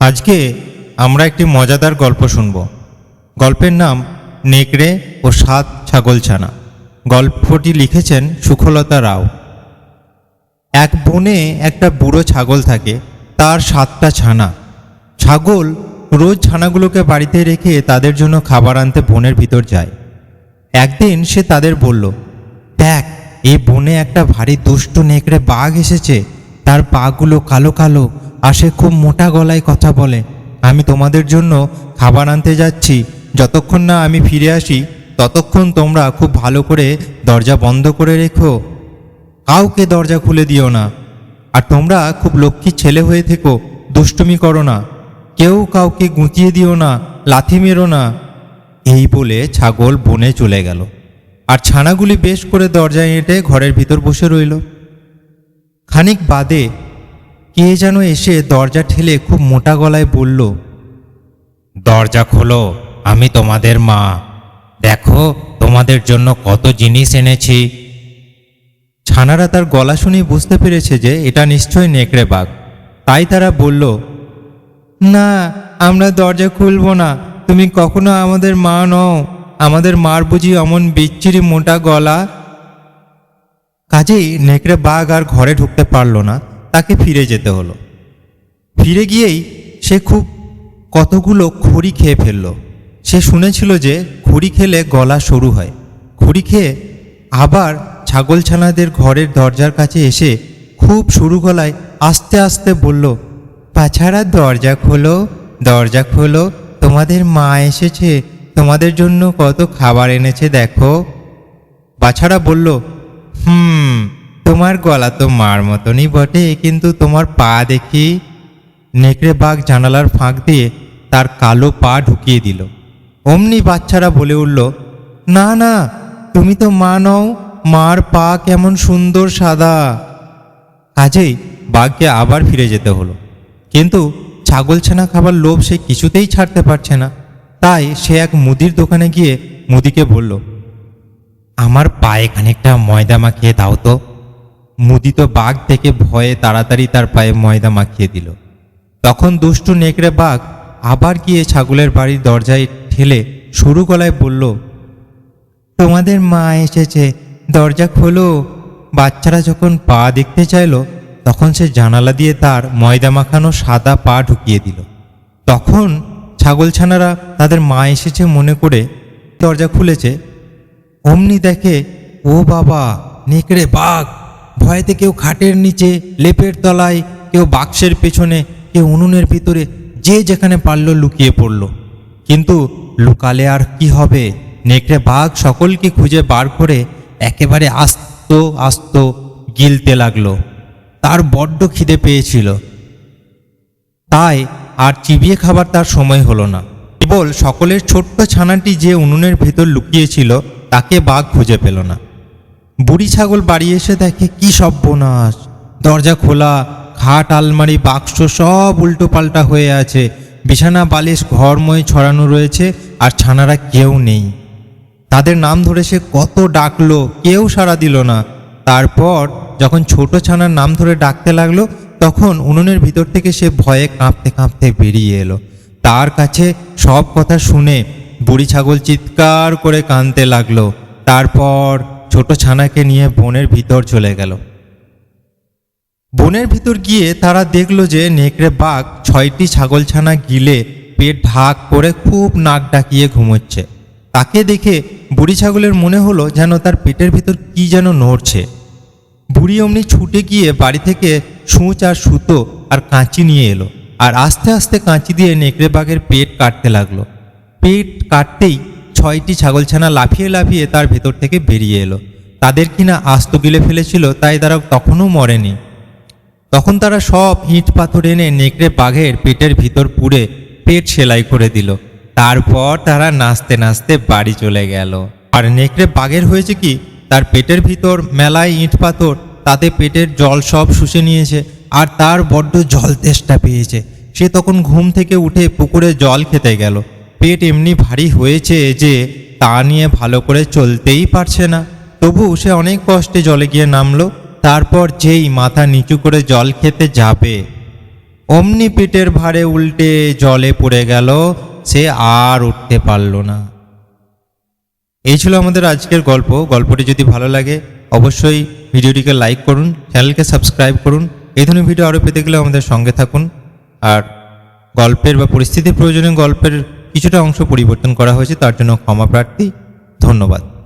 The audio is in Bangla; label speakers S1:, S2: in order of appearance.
S1: আজকে আমরা একটি মজাদার গল্প শুনব। গল্পের নাম নেকড়ে ও 7 ছাগলছানা। গল্পটি লিখেছেন সুখলতা রাও। এক বনে একটা বুড়ো ছাগল থাকে, তার 7টা ছানা। ছাগল রোজ ছানাগুলোকে বাড়িতে রেখে তাদের জন্য খাবার আনতে বনের ভিতর যায়। একদিন সে তাদের বলল, দেখ, এই বনে একটা ভারী দুষ্ট নেকড়ে বাঘ এসেছে। তার পাগুলো কালো কালো, আর সে খুব মোটা গলায় কথা বলে। আমি তোমাদের জন্য খাবার আনতে যাচ্ছি। যতক্ষণ না আমি ফিরে আসি ততক্ষণ তোমরা খুব ভালো করে দরজা বন্ধ করে রেখো, কাউকে দরজা খুলে দিও না। আর তোমরা খুব লক্ষ্মী ছেলে হয়ে থেকো, দুষ্টুমি করো না, কেউ কাউকে গুঁতিয়ে দিও না, লাথি মেরো না। এই বলে ছাগল বনে চলে গেল, আর ছানাগুলি বেশ করে দরজায় এঁটে ঘরের ভিতর বসে রইল। খানিক বাদে কে যেন এসে দরজা ঠেলে খুব মোটা গলায় বলল, দরজা খোলো, আমি তোমাদের মা। দেখো তোমাদের জন্য কত জিনিস এনেছি। ছানারা তার গলা শুনে বুঝতে পেরেছে যে এটা নিশ্চয়ই নেকড়ে বাঘ। তাই তারা বলল, না, আমরা দরজা খুলব না। তুমি কখনো আমাদের মা নও। আমাদের মার বুঝি অমন বিচ্ছিরি মোটা গলা। কাজেই নেকড়ে বাঘ আর ঘরে ঢুকতে পারল না, তাকে ফিরে যেতে হলো। ফিরে গিয়েই সে খুব কতগুলো খড়ি খেয়ে ফেলল। সে শুনেছিল যে খড়ি খেলে গলা সরু হয়। খড়ি খেয়ে আবার ছাগলছানাদের ঘরের দরজার কাছে এসে খুব সরু গলায় আস্তে আস্তে বলল, বাছারা দরজা খোলো, দরজা খোলো, তোমাদের মা এসেছে, তোমাদের জন্য কত খাবার এনেছে দেখো। বাছারা বলল, তোমার গলা তো মার মতনই বটে, কিন্তু তোমার পা দেখি। নেকড়ে বাঘ জানালার ফাঁক দিয়ে তার কালো পা ঢুকিয়ে দিল। অমনি বাচ্চারা বলে উঠল, না না, তুমি তো মা নও, মার পা কেমন সুন্দর সাদা। কাজেই বাঘকে আবার ফিরে যেতে হলো। কিন্তু ছাগলছানা খাবার লোভ সে কিছুতেই ছাড়তে পারছে না। তাই সে এক মুদির দোকানে গিয়ে মুদিকে বলল, আমার পায়ে খানিকটা ময়দা মাখিয়ে দাও তো। মুদি তো বাঘ থেকে ভয়ে তাড়াতাড়ি তার পায়ে ময়দা মাখিয়ে দিল। তখন দুষ্টু নেকড়ে বাঘ আবার গিয়ে ছাগলের বাড়ির দরজায় ঠেলে সরু গলায় বলল, তোমাদের মা এসেছে, দরজা খোলো। বাচ্চারা যখন পা দেখতে চাইল তখন সে জানালা দিয়ে তার ময়দা মাখানো সাদা পা ঢুকিয়ে দিল। তখন ছাগলছানারা তাদের মা এসেছে মনে করে দরজা খুলেছে। অমনি দেখে, ও বাবা, নেকড়ে বাঘ! ভয়েতে কেউ খাটের নিচে, লেপের তলায়, কেউ বাক্সের পেছনে, কেউ উনুনের ভিতরে, যে যেখানে পারল লুকিয়ে পড়ল। কিন্তু লুকালে আর কি হবে? নেকড়ে বাঘ সকলকে খুঁজে বার করে একেবারে আস্ত আস্ত গিলতে লাগলো। তার বড্ড খিদে পেয়েছিল, তাই আর চিবিয়ে খাবার তার সময় হলো না। কেবল সকলের ছোট্ট ছানাটি যে উনুনের ভেতর লুকিয়েছিল তাকে বাঘ খুঁজে পেল না। বুড়ি ছাগল বাড়ি এসে দেখে কি সর্বনাশ! দরজা খোলা, খাট, আলমারি, বাক্স সব উল্টো পাল্টা হয়ে আছে। বিছানা বালিশ ঘরময় ছড়ানো রয়েছে, আর ছানারা কেউ নেই। তাদের নাম ধরে সে কত ডাকলো, কেউ সাড়া দিল না। তারপর যখন ছোট ছানার নাম ধরে ডাকতে লাগলো তখন উনুনের ভিতর থেকে সে ভয়ে কাঁপতে কাঁপতে বেরিয়ে এলো। তার কাছে সব কথা শুনে বুড়ি ছাগল চিৎকার করে কাঁদতে লাগলো। তারপর ছোট ছানাকে নিয়ে বনের ভিতর চলে গেল। বনের ভিতর গিয়ে তারা দেখল যে নেকড়ে বাঘ 6টি ছাগলছানা গিলে পেট ঢাক করে খুব নাক ডাকিয়ে ঘুমোচ্ছে। তাকে দেখে বুড়ি ছাগলের মনে হলো যেন তার পেটের ভিতর কি যেন নড়ছে। বুড়ি অমনি ছুটে গিয়ে বাড়ি থেকে সূচ আর সুতো আর কাঁচি নিয়ে এলো, আর আস্তে আস্তে কাঁচি দিয়ে নেকড়ে বাঘের পেট কাটতে লাগলো। পেট কাটতেই 6টি ছাগলছানা লাফিয়ে লাফিয়ে তার ভেতর থেকে বেরিয়ে এলো। তাদের কিনা আস্ত গিলে ফেলেছিল, তাই তারা তখনও মরেনি। তখন তারা সব ইট পাথর এনে নেকড়ে বাঘের পেটের ভিতর পুড়ে পেট সেলাই করে দিল। তারপর তারা নাচতে নাচতে বাড়ি চলে গেল। আর নেকড়ে বাঘের হয়েছে কি, তার পেটের ভিতর মেলায় ইট পাথর, তাতে পেটের জল সব শুষে নিয়েছে, আর তার বড্ড জল তেষ্টা পেয়েছে। সে তখন ঘুম থেকে উঠে পুকুরে জল খেতে গেল। পেট এমনি ভারী হয়েছে যে তা নিয়ে ভালো করে চলতেই পারছে না। তবু সে অনেক কষ্টে জলে গিয়ে নামলো। তারপর যেই মাথা নিচু করে জল খেতে যাবে অমনি পেটের ভারে উল্টে জলে পড়ে গেল, সে আর উঠতে পারল না। এই ছিল আমাদের আজকের গল্প। গল্পটি যদি ভালো লাগে অবশ্যই ভিডিওটিকে লাইক করুন, চ্যানেলকে সাবস্ক্রাইব করুন। এই ধরনের ভিডিও আরও পেতে গেলে আমাদের সঙ্গে থাকুন। আর গল্পের বা পরিস্থিতির প্রয়োজনে গল্পের কিছুটা অংশ পরিবর্তন করা হয়েছে, তার জন্য ক্ষমা প্রার্থী। ধন্যবাদ।